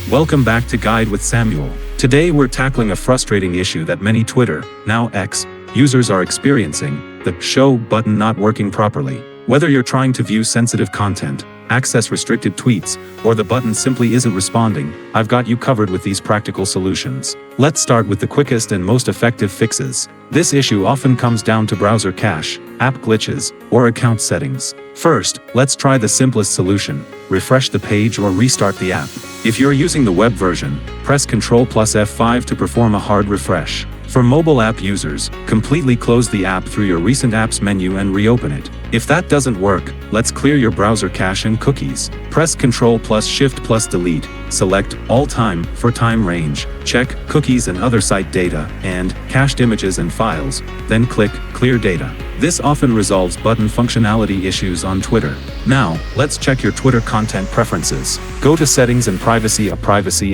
Welcome back to Guide with Samuel. Today we're tackling a frustrating issue that many Twitter, now X, users are experiencing, the show button not working properly. Whether you're trying to view sensitive content, access restricted tweets, or the button simply isn't responding, I've got you covered with these practical solutions. Let's start with the quickest and most effective fixes. This issue often comes down to browser cache, app glitches, or account settings. First, let's try the simplest solution: refresh the page or restart the app. If you're using the web version, press Ctrl plus F5 to perform a hard refresh. For mobile app users, completely close the app through your recent apps menu and reopen it. If that doesn't work, let's clear your browser cache and cookies. Press Ctrl plus Shift plus Delete, select All Time for time range, check Cookies and other site data, and Cached images and files, then click Clear Data. This often resolves button functionality issues on Twitter. Now, let's check your Twitter content preferences. Go to Settings and Privacy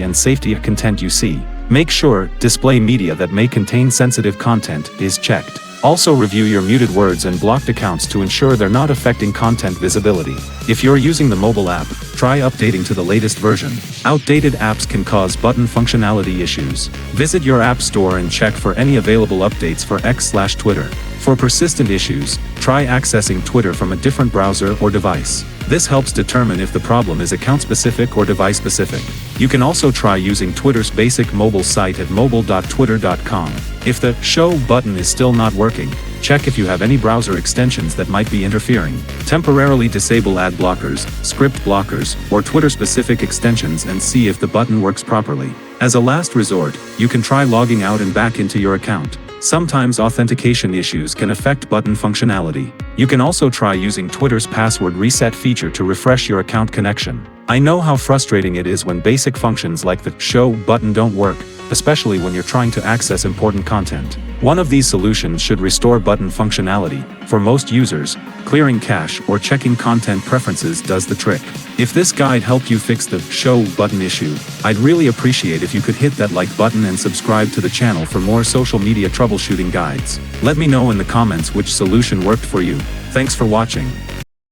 and Safety of Content you see. Make sure Display Media that may contain sensitive content is checked. Also review your muted words and blocked accounts to ensure they're not affecting content visibility. If you're using the mobile app, try updating to the latest version. Outdated apps can cause button functionality issues. Visit your app store and check for any available updates for X/Twitter. For persistent issues, try accessing Twitter from a different browser or device. This helps determine if the problem is account-specific or device-specific. You can also try using Twitter's basic mobile site at mobile.twitter.com. If the show button is still not working, check if you have any browser extensions that might be interfering. Temporarily disable ad blockers, script blockers, or Twitter-specific extensions and see if the button works properly. As a last resort, you can try logging out and back into your account. Sometimes authentication issues can affect button functionality. You can also try using Twitter's password reset feature to refresh your account connection. I know how frustrating it is when basic functions like the show button don't work, especially when you're trying to access important content. One of these solutions should restore button functionality. For most users, clearing cache or checking content preferences does the trick. If this guide helped you fix the show button issue, I'd really appreciate if you could hit that like button and subscribe to the channel for more social media troubleshooting guides. Let me know in the comments which solution worked for you. Thanks for watching.